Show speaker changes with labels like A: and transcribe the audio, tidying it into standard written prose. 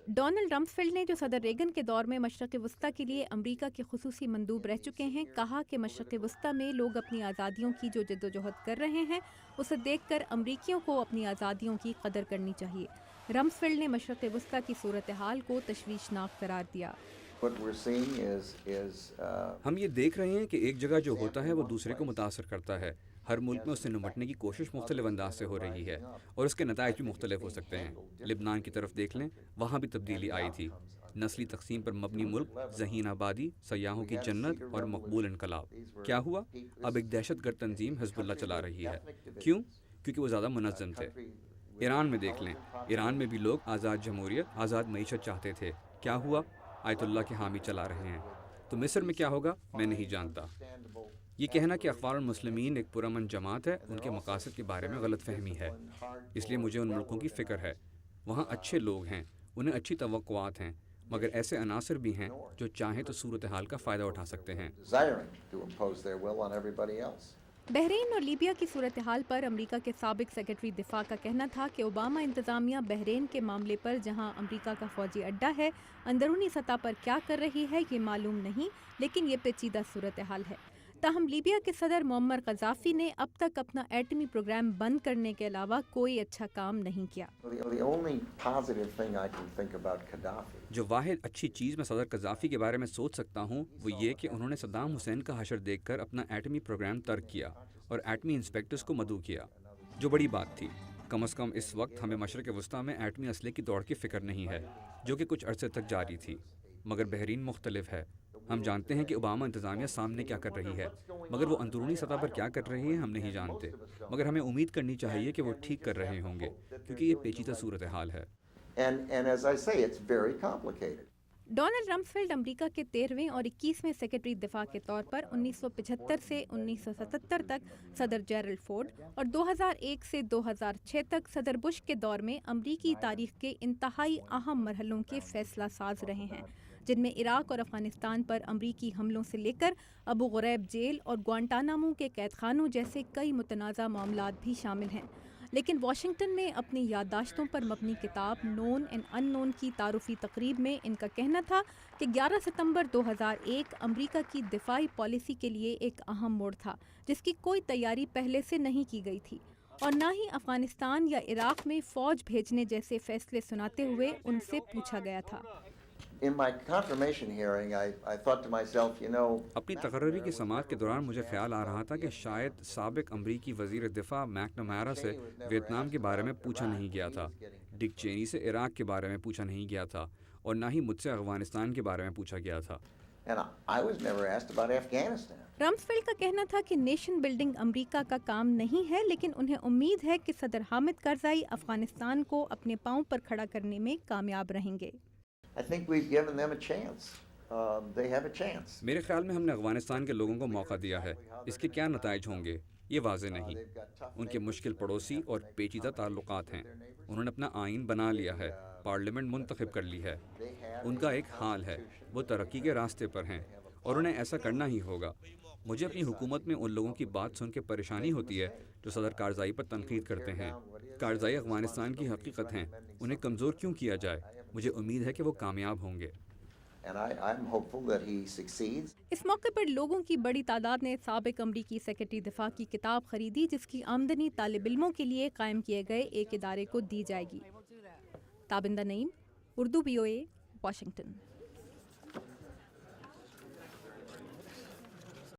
A: Donald Rumsfeld نے، جو صدر ریگن کے دور میں مشرق وسطیٰ کے لیے امریکہ کے خصوصی مندوب رہ چکے ہیں، کہا کہ مشرق وسطیٰ میں لوگ اپنی آزادیوں کی جو جدوجہد کر رہے ہیں اسے دیکھ کر امریکیوں کو اپنی آزادیوں کی قدر کرنی چاہیے۔ رمسفیلڈ نے مشرق وسطیٰ کی صورتحال کو تشویشناک قرار دیا۔
B: ہم یہ دیکھ رہے ہیں کہ ایک جگہ جو ہوتا ہے وہ دوسرے کو متاثر کرتا ہے۔ ہر ملک میں اس سے نمٹنے کی کوشش مختلف انداز سے ہو رہی ہے اور اس کے نتائج بھی مختلف ہو سکتے ہیں۔ لبنان کی طرف دیکھ لیں، وہاں بھی تبدیلی آئی تھی۔ نسلی تقسیم پر مبنی ملک، ذہین آبادی، سیاحوں کی جنت اور مقبول انقلاب۔ کیا ہوا؟ اب ایک دہشت گرد تنظیم حزب اللہ چلا رہی ہے۔ کیوں؟ کیونکہ وہ زیادہ منظم تھے۔ ایران میں دیکھ لیں، ایران میں بھی لوگ آزاد جمہوریت، آزاد معیشت چاہتے تھے۔ کیا ہوا؟ آیت اللہ کے حامی چلا رہے ہیں۔ تو مصر میں کیا ہوگا؟ میں نہیں جانتا۔ یہ کہنا کہ اخوان المسلمین ایک پرامن جماعت ہے، ان کے مقاصد کے بارے میں غلط فہمی ہے۔ اس لیے مجھے ان ملکوں کی فکر ہے۔ وہاں اچھے لوگ ہیں، انہیں اچھی توقعات ہیں، مگر ایسے عناصر بھی ہیں جو چاہیں تو صورتحال کا فائدہ اٹھا سکتے ہیں۔
A: بحرین اور لیبیا کی صورتحال پر امریکہ کے سابق سیکرٹری دفاع کا کہنا تھا کہ اوباما انتظامیہ بحرین کے معاملے پر، جہاں امریکہ کا فوجی اڈہ ہے، اندرونی سطح پر کیا کر رہی ہے یہ معلوم نہیں، لیکن یہ پیچیدہ صورتحال ہے۔ تاہم لیبیا کے صدر معمر قذافی نے اب تک اپنا ایٹمی پروگرام بند کرنے کے علاوہ کوئی اچھا کام نہیں کیا۔
B: جو واحد اچھی چیز میں صدر قذافی کے بارے میں سوچ سکتا ہوں وہ یہ کہ انہوں نے صدام حسین کا حشر دیکھ کر اپنا ایٹمی پروگرام ترک کیا اور ایٹمی انسپیکٹرز کو مدعو کیا، جو بڑی بات تھی۔ کم از کم اس وقت ہمیں مشرق وسطیٰ میں ایٹمی اسلحے کی دوڑ کی فکر نہیں ہے، جو کہ کچھ عرصے تک جاری تھی۔ مگر بحرین مختلف ہے۔ ہم جانتے ہیں کہ اوباما انتظامیہ سامنے کیا کر رہی ہے، مگر وہ اندرونی سطح پر کیا کر رہی ہے ہم نہیں جانتے۔ مگر ہمیں امید کرنی چاہیے کہ وہ ٹھیک کر رہے ہوں گے، کیونکہ یہ پیچیدہ صورتحال ہے۔
A: ڈونلڈ رمسفیلڈ امریکہ کے 13ویں اور 21ویں سیکرٹری دفاع کے طور پر 1975 سے 1977 تک صدر جیرلڈ فورڈ اور 2001 سے 2006 تک صدر بش کے دور میں امریکی تاریخ کے انتہائی اہم مرحلوں کے فیصلہ ساز رہے ہیں، جن میں عراق اور افغانستان پر امریکی حملوں سے لے کر ابو غریب جیل اور گوانٹانامو کے قید خانوں جیسے کئی متنازع معاملات بھی شامل ہیں۔ لیکن واشنگٹن میں اپنی یادداشتوں پر مبنی کتاب نون اینڈ ان نون کی تعارفی تقریب میں ان کا کہنا تھا کہ 11 ستمبر 2001 امریکہ کی دفاعی پالیسی کے لیے ایک اہم موڑ تھا، جس کی کوئی تیاری پہلے سے نہیں کی گئی تھی، اور نہ ہی افغانستان یا عراق میں فوج بھیجنے جیسے فیصلے سناتے ہوئے ان سے پوچھا گیا تھا۔
B: اپنی تقرری کی سماعت کے دوران مجھے خیال آ رہا تھا کہ شاید سابق امریکی وزیر دفاع میکنامارا سے ویتنام کے بارے میں پوچھا نہیں گیا تھا، ڈک چینی سے عراق کے بارے میں پوچھا نہیں گیا تھا، اور نہ ہی مجھ سے افغانستان کے بارے میں پوچھا گیا تھا۔
A: رمسفیلڈ کا کہنا تھا کہ نیشن بلڈنگ امریکہ کا کام نہیں ہے، لیکن انہیں امید ہے کہ صدر حامد کرزئی افغانستان کو اپنے پاؤں پر کھڑا کرنے میں کامیاب رہیں گے۔
B: میرے خیال میں ہم نے افغانستان کے لوگوں کو موقع دیا ہے۔ اس کے کیا نتائج ہوں گے یہ واضح نہیں۔ ان کے مشکل پڑوسی اور پیچیدہ تعلقات ہیں۔ انہوں نے اپنا آئین بنا لیا ہے، پارلیمنٹ منتخب کر لی ہے، ان کا ایک حال ہے، وہ ترقی کے راستے پر ہیں اور انہیں ایسا کرنا ہی ہوگا۔ مجھے اپنی حکومت میں ان لوگوں کی بات سن کے پریشانی ہوتی ہے جو صدر کارزائی پر تنقید کرتے ہیں۔ کارزائی افغانستان کی حقیقت ہیں، انہیں کمزور کیوں کیا جائے؟ مجھے امید ہے کہ وہ کامیاب ہوں گے۔
A: اس موقع پر لوگوں کی بڑی تعداد نے سابق امریکی سیکرٹری دفاع کی کتاب خریدی، جس کی آمدنی طالب علموں کے لیے قائم کیے گئے ایک ادارے کو دی جائے گی۔ تابندہ نعیم، اردو BOA، واشنگٹن۔